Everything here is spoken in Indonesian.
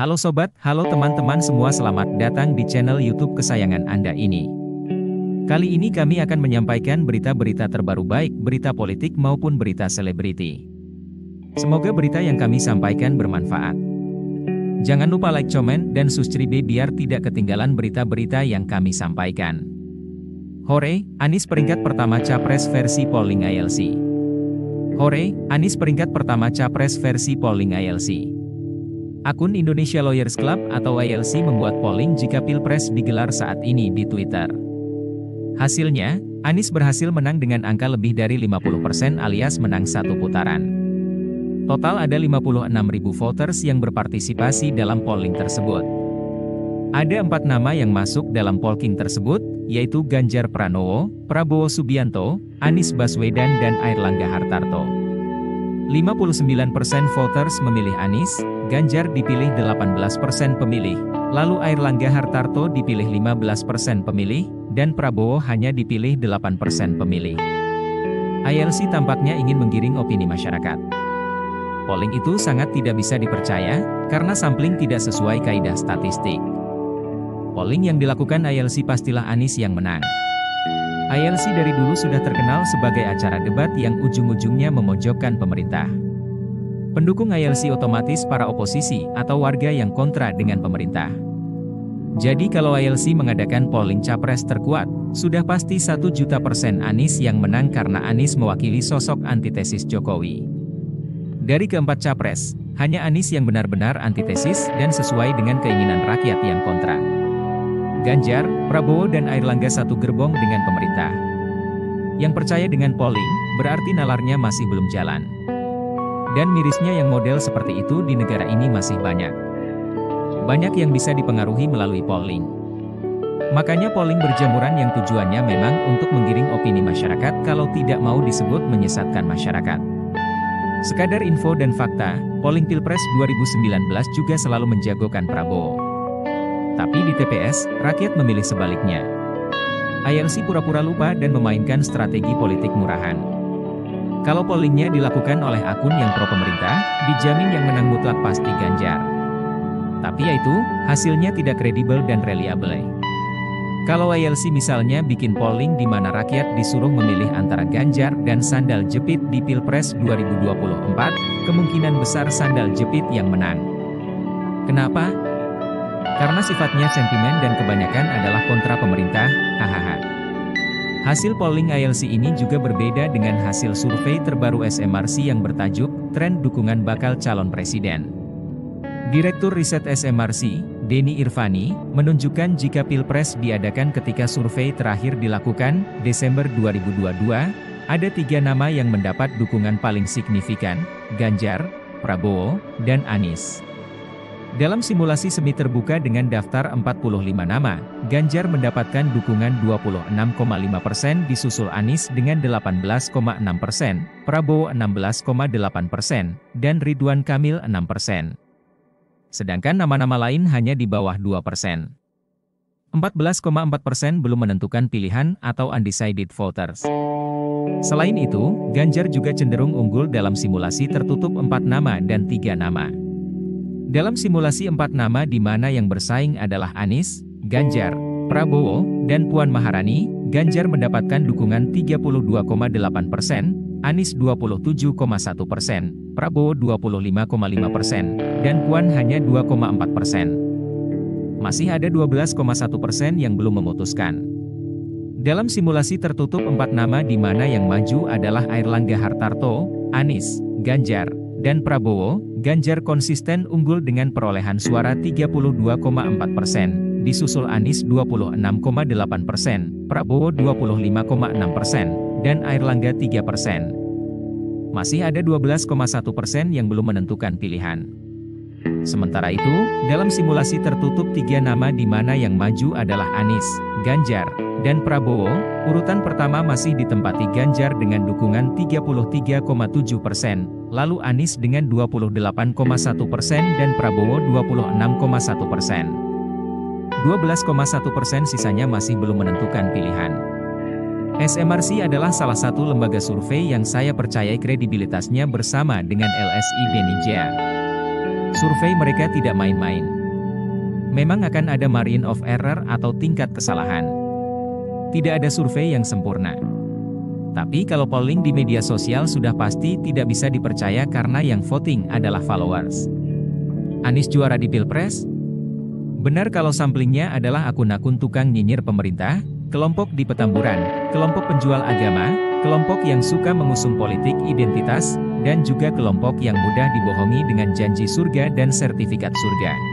Halo sobat, halo teman-teman semua, selamat datang di channel YouTube kesayangan Anda ini. Kali ini kami akan menyampaikan berita-berita terbaru, baik berita politik maupun berita selebriti. Semoga berita yang kami sampaikan bermanfaat. Jangan lupa like, comment, dan subscribe biar tidak ketinggalan berita-berita yang kami sampaikan. Hore, Anies peringkat pertama Capres versi polling ILC. Hore, Anies peringkat pertama Capres versi polling ILC. Akun Indonesia Lawyers Club atau ILC membuat polling jika Pilpres digelar saat ini di Twitter. Hasilnya, Anies berhasil menang dengan angka lebih dari 50% alias menang satu putaran. Total ada 56.000 voters yang berpartisipasi dalam polling tersebut. Ada 4 nama yang masuk dalam polling tersebut, yaitu Ganjar Pranowo, Prabowo Subianto, Anies Baswedan dan Airlangga Hartarto. 59% voters memilih Anies, Ganjar dipilih 18% pemilih, lalu Airlangga Hartarto dipilih 15% pemilih, dan Prabowo hanya dipilih 8% pemilih. ILC tampaknya ingin menggiring opini masyarakat. Polling itu sangat tidak bisa dipercaya, karena sampling tidak sesuai kaidah statistik. Polling yang dilakukan ILC pastilah Anies yang menang. ILC dari dulu sudah terkenal sebagai acara debat yang ujung-ujungnya memojokkan pemerintah. Pendukung ILC otomatis para oposisi atau warga yang kontra dengan pemerintah. Jadi kalau ILC mengadakan polling capres terkuat, sudah pasti 1.000.000% Anies yang menang karena Anies mewakili sosok antitesis Jokowi. Dari keempat capres, hanya Anies yang benar-benar antitesis dan sesuai dengan keinginan rakyat yang kontra. Ganjar, Prabowo dan Airlangga satu gerbong dengan pemerintah. Yang percaya dengan polling, berarti nalarnya masih belum jalan. Dan mirisnya yang model seperti itu di negara ini masih banyak. Banyak yang bisa dipengaruhi melalui polling. Makanya polling berjamuran yang tujuannya memang untuk menggiring opini masyarakat kalau tidak mau disebut menyesatkan masyarakat. Sekadar info dan fakta, polling Pilpres 2019 juga selalu menjagokan Prabowo. Tapi di TPS, rakyat memilih sebaliknya. ILC pura-pura lupa dan memainkan strategi politik murahan. Kalau pollingnya dilakukan oleh akun yang pro pemerintah, dijamin yang menang mutlak pasti Ganjar. Tapi yaitu, hasilnya tidak kredibel dan reliable. Kalau ILC misalnya bikin polling di mana rakyat disuruh memilih antara Ganjar dan sandal jepit di Pilpres 2024, kemungkinan besar sandal jepit yang menang. Kenapa? Karena sifatnya sentimen dan kebanyakan adalah kontra pemerintah, hahaha. Hasil polling ILC ini juga berbeda dengan hasil survei terbaru SMRC yang bertajuk, Tren Dukungan Bakal Calon Presiden. Direktur Riset SMRC, Denny Irvani, menunjukkan jika Pilpres diadakan ketika survei terakhir dilakukan, Desember 2022, ada 3 nama yang mendapat dukungan paling signifikan, Ganjar, Prabowo, dan Anies. Dalam simulasi semi terbuka dengan daftar 45 nama, Ganjar mendapatkan dukungan 26,5%, disusul Anies dengan 18,6%, Prabowo 16,8%, dan Ridwan Kamil 6%. Sedangkan nama-nama lain hanya di bawah 2%. 14,4% belum menentukan pilihan atau undecided voters. Selain itu, Ganjar juga cenderung unggul dalam simulasi tertutup 4 nama dan 3 nama. Dalam simulasi 4 nama di mana yang bersaing adalah Anies, Ganjar, Prabowo, dan Puan Maharani, Ganjar mendapatkan dukungan 32,8%, Anies 27,1%, Prabowo 25,5%, dan Puan hanya 2,4%. Masih ada 12,1% yang belum memutuskan. Dalam simulasi tertutup 4 nama di mana yang maju adalah Airlangga Hartarto, Anies, Ganjar, dan Prabowo, Ganjar konsisten unggul dengan perolehan suara 32,4%, disusul Anies 26,8%, Prabowo 25,6%, dan Airlangga 3%. Masih ada 12,1% yang belum menentukan pilihan. Sementara itu, dalam simulasi tertutup 3 nama di mana yang maju adalah Anies, Ganjar, dan Prabowo, urutan pertama masih ditempati Ganjar dengan dukungan 33,7%, lalu Anies dengan 28,1% dan Prabowo 26,1%. 12,1% sisanya masih belum menentukan pilihan. SMRC adalah salah satu lembaga survei yang saya percayai kredibilitasnya bersama dengan LSI Denija. Survei mereka tidak main-main. Memang akan ada margin of error atau tingkat kesalahan. Tidak ada survei yang sempurna. Tapi kalau polling di media sosial sudah pasti tidak bisa dipercaya karena yang voting adalah followers. Anies juara di Pilpres? Benar kalau samplingnya adalah akun-akun tukang nyinyir pemerintah, kelompok di Petamburan, kelompok penjual agama, kelompok yang suka mengusung politik identitas, dan juga kelompok yang mudah dibohongi dengan janji surga dan sertifikat surga.